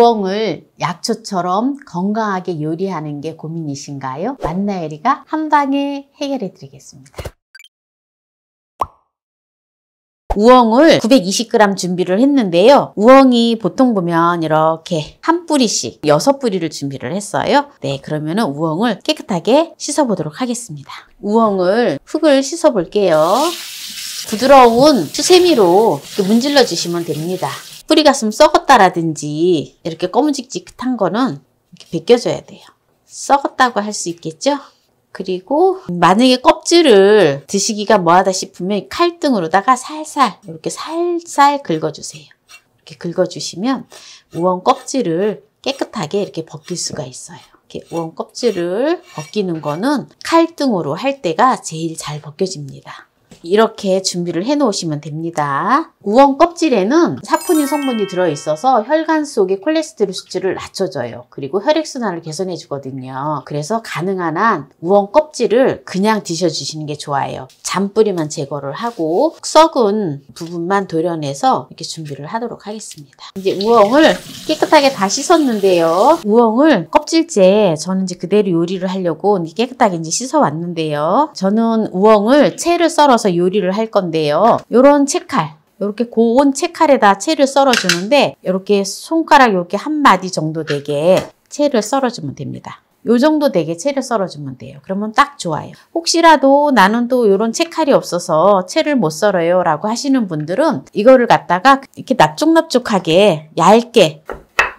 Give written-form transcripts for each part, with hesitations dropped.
우엉을 약초처럼 건강하게 요리하는 게 고민이신가요? 만나요리가 한방에 해결해 드리겠습니다. 우엉을 920g 준비를 했는데요. 우엉이 보통 보면 이렇게 한 뿌리씩 6뿌리를 준비를 했어요. 네, 그러면은 우엉을 깨끗하게 씻어 보도록 하겠습니다. 우엉을 흙을 씻어 볼게요. 부드러운 수세미로 이렇게 문질러 주시면 됩니다. 뿌리가 좀 썩었다라든지 이렇게 검은직직한 거는 이렇게 벗겨줘야 돼요. 썩었다고 할 수 있겠죠? 그리고 만약에 껍질을 드시기가 뭐하다 싶으면 칼등으로다가 살살 이렇게 살살 긁어주세요. 이렇게 긁어주시면 우엉 껍질을 깨끗하게 이렇게 벗길 수가 있어요. 이렇게 우엉 껍질을 벗기는 거는 칼등으로 할 때가 제일 잘 벗겨집니다. 이렇게 준비를 해 놓으시면 됩니다. 우엉 껍질에는 사포닌 성분이 들어있어서 혈관 속의 콜레스테롤 수치를 낮춰줘요. 그리고 혈액순환을 개선해 주거든요. 그래서 가능한 한 우엉 껍질을 그냥 드셔주시는 게 좋아요. 잔뿌리만 제거를 하고 썩은 부분만 도려내서 이렇게 준비를 하도록 하겠습니다. 이제 우엉을 깨끗하게 다 씻었는데요. 우엉을 껍질째 저는 이제 그대로 요리를 하려고 깨끗하게 이제 씻어 왔는데요. 저는 우엉을 채를 썰어서 요리를 할 건데요. 요런 채칼, 이렇게 고운 채칼에다 채를 썰어주는데 이렇게 손가락 이렇게 한 마디 정도 되게 채를 썰어주면 됩니다. 요 정도 되게 채를 썰어주면 돼요. 그러면 딱 좋아요. 혹시라도 나는 또 이런 채칼이 없어서 채를 못 썰어요 라고 하시는 분들은 이거를 갖다가 이렇게 납작납작하게 얇게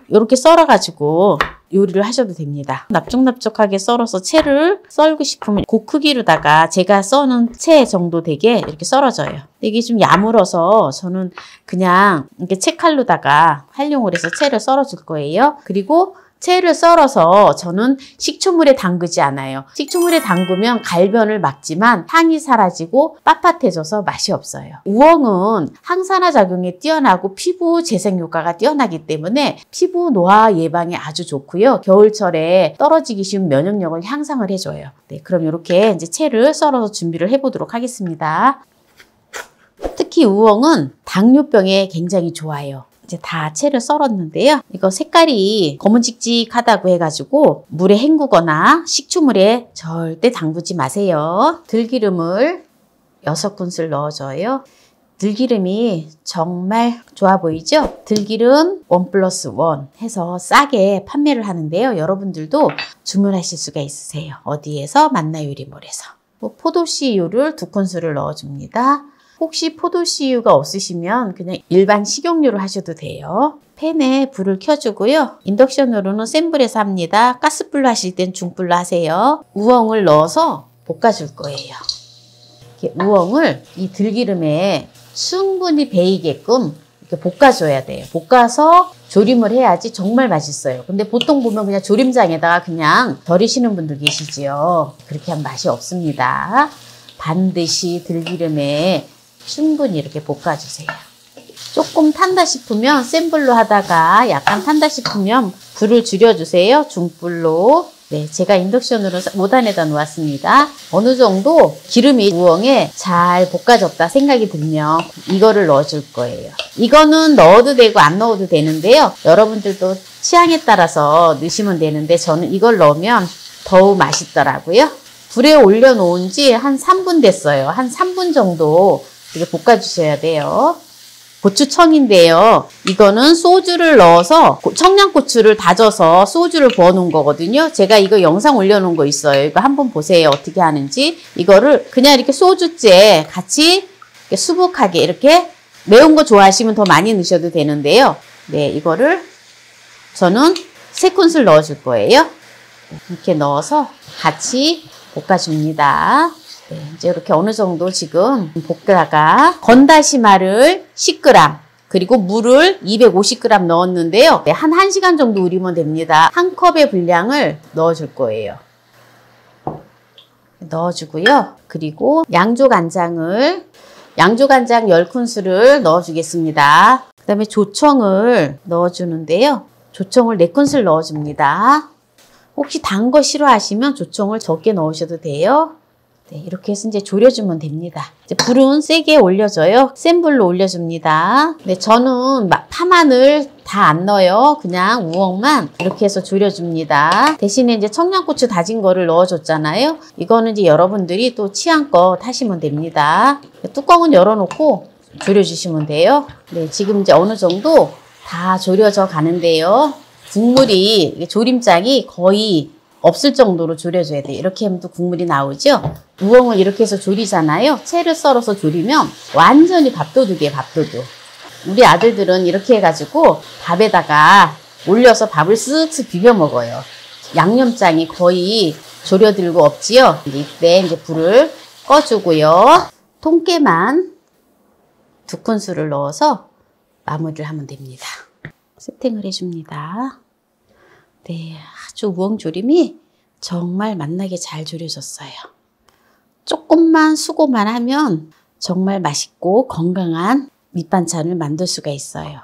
이렇게 썰어가지고 요리를 하셔도 됩니다. 납작납작하게 썰어서 채를 썰고 싶으면 그 크기로다가 제가 써는 채 정도 되게 이렇게 썰어져요. 이게 좀 야물어서 저는 그냥 이렇게 채칼로다가 활용을 해서 채를 썰어줄 거예요. 그리고 채를 썰어서 저는 식초물에 담그지 않아요. 식초물에 담그면 갈변을 막지만 향이 사라지고 빳빳해져서 맛이 없어요. 우엉은 항산화 작용이 뛰어나고 피부 재생 효과가 뛰어나기 때문에 피부 노화 예방에 아주 좋고요. 겨울철에 떨어지기 쉬운 면역력을 향상을 해줘요. 네, 그럼 이렇게 이제 채를 썰어서 준비를 해보도록 하겠습니다. 특히 우엉은 당뇨병에 굉장히 좋아요. 이제 다 채를 썰었는데요. 이거 색깔이 검은직직하다고 해가지고 물에 헹구거나 식초물에 절대 담그지 마세요. 들기름을 6큰술 넣어줘요. 들기름이 정말 좋아 보이죠? 들기름 1+1 해서 싸게 판매를 하는데요. 여러분들도 주문하실 수가 있으세요. 어디에서? 만나요리몰에서. 포도씨유를 2큰술을 넣어줍니다. 혹시 포도씨유가 없으시면 그냥 일반 식용유를 하셔도 돼요. 팬에 불을 켜주고요. 인덕션으로는 센 불에서 합니다. 가스불로 하실 땐 중불로 하세요. 우엉을 넣어서 볶아줄 거예요. 이렇게 우엉을 이 들기름에 충분히 배이게끔 이렇게 볶아줘야 돼요. 볶아서 조림을 해야지 정말 맛있어요. 근데 보통 보면 그냥 조림장에다가 그냥 덜이시는 분들 계시지요. 그렇게 하면 맛이 없습니다. 반드시 들기름에 충분히 이렇게 볶아주세요. 조금 탄다 싶으면 센 불로 하다가 약간 탄다 싶으면 불을 줄여주세요. 중불로. 네, 제가 인덕션으로 5단에다 놓았습니다. 어느 정도 기름이 우엉에 잘 볶아졌다 생각이 들면 이거를 넣어줄 거예요. 이거는 넣어도 되고 안 넣어도 되는데요. 여러분들도 취향에 따라서 넣으시면 되는데 저는 이걸 넣으면 더욱 맛있더라고요. 불에 올려놓은 지 한 3분 됐어요. 한 3분 정도 이렇게 볶아주셔야 돼요. 고추청인데요. 이거는 소주를 넣어서 청양고추를 다져서 소주를 부어놓은 거거든요. 제가 이거 영상 올려놓은 거 있어요. 이거 한번 보세요. 어떻게 하는지. 이거를 그냥 이렇게 소주째 같이 이렇게 수북하게 이렇게 매운 거 좋아하시면 더 많이 넣으셔도 되는데요. 네, 이거를 저는 3큰술 넣어줄 거예요. 이렇게 넣어서 같이 볶아줍니다. 네, 이제 이렇게 어느 정도 지금 볶다가 건다시마를 10g 그리고 물을 250g 넣었는데요. 네, 한 1시간 정도 우리면 됩니다. 한 컵의 분량을 넣어줄 거예요. 넣어주고요. 그리고 양조간장 10큰술을 넣어주겠습니다. 그 다음에 조청을 넣어주는데요. 조청을 4큰술 넣어줍니다. 혹시 단 거 싫어하시면 조청을 적게 넣으셔도 돼요. 네, 이렇게 해서 이제 졸여주면 됩니다. 이제 불은 세게 올려줘요. 센 불로 올려줍니다. 네, 저는 파마늘 다 안 넣어요. 그냥 우엉만 이렇게 해서 졸여줍니다. 대신에 이제 청양고추 다진 거를 넣어줬잖아요. 이거는 이제 여러분들이 또 취향껏 하시면 됩니다. 뚜껑은 열어놓고 졸여주시면 돼요. 네, 지금 이제 어느 정도 다 졸여져 가는데요. 국물이, 조림장이 거의 없을 정도로 졸여줘야 돼요. 이렇게 하면 또 국물이 나오죠. 우엉을 이렇게 해서 졸이잖아요. 채를 썰어서 졸이면 완전히 밥도둑이에요. 밥도둑. 우리 아들들은 이렇게 해가지고 밥에다가 올려서 밥을 쓱쓱 비벼 먹어요. 양념장이 거의 졸여들고 없지요. 이때 이제 불을 꺼주고요. 통깨만 2큰술을 넣어서 마무리를 하면 됩니다. 세팅을 해줍니다. 네, 아주 우엉조림이 정말 맛나게 잘 졸여졌어요. 조금만 수고만 하면 정말 맛있고 건강한 밑반찬을 만들 수가 있어요.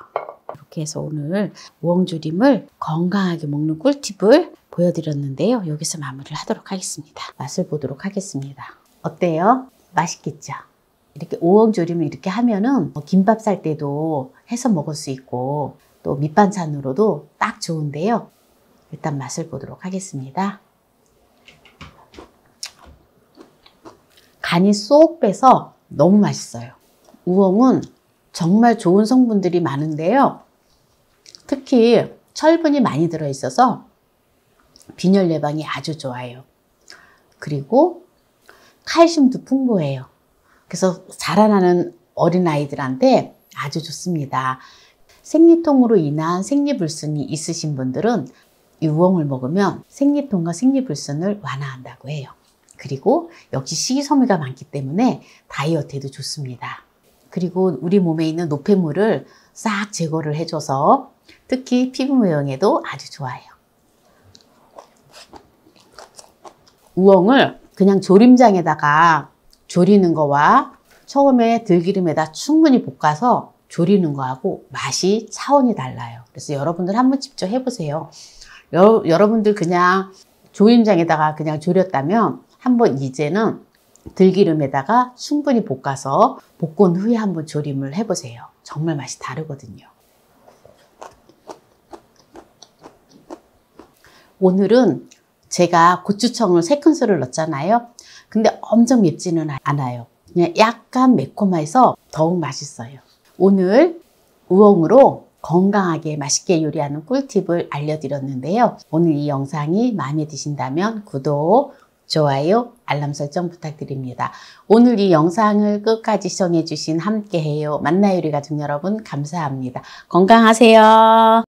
이렇게 해서 오늘 우엉조림을 건강하게 먹는 꿀팁을 보여드렸는데요. 여기서 마무리를 하도록 하겠습니다. 맛을 보도록 하겠습니다. 어때요? 맛있겠죠? 이렇게 우엉조림을 이렇게 하면은 김밥 쌀 때도 해서 먹을 수 있고 또 밑반찬으로도 딱 좋은데요. 일단 맛을 보도록 하겠습니다. 간이 쏙 빼서 너무 맛있어요. 우엉은 정말 좋은 성분들이 많은데요. 특히 철분이 많이 들어있어서 빈혈 예방이 아주 좋아요. 그리고 칼슘도 풍부해요. 그래서 자라나는 어린아이들한테 아주 좋습니다. 생리통으로 인한 생리불순이 있으신 분들은 이 우엉을 먹으면 생리통과 생리불순을 완화한다고 해요. 그리고 역시 식이섬유가 많기 때문에 다이어트에도 좋습니다. 그리고 우리 몸에 있는 노폐물을 싹 제거를 해줘서 특히 피부 모양에도 아주 좋아요. 우엉을 그냥 조림장에다가 조리는 거와 처음에 들기름에다 충분히 볶아서 조리는 거하고 맛이 차원이 달라요. 그래서 여러분들 한번 직접 해보세요. 여러분들 그냥 조림장에다가 그냥 졸였다면 한번 이제는 들기름에다가 충분히 볶아서 볶은 후에 한번 조림을 해보세요. 정말 맛이 다르거든요. 오늘은 제가 고추청을 3큰술을 넣었잖아요. 근데 엄청 맵지는 않아요. 그냥 약간 매콤해서 더욱 맛있어요. 오늘 우엉으로 건강하게 맛있게 요리하는 꿀팁을 알려드렸는데요. 오늘 이 영상이 마음에 드신다면 구독, 좋아요, 알람 설정 부탁드립니다. 오늘 이 영상을 끝까지 시청해주신 함께해요 만나요리 가족 여러분 감사합니다. 건강하세요.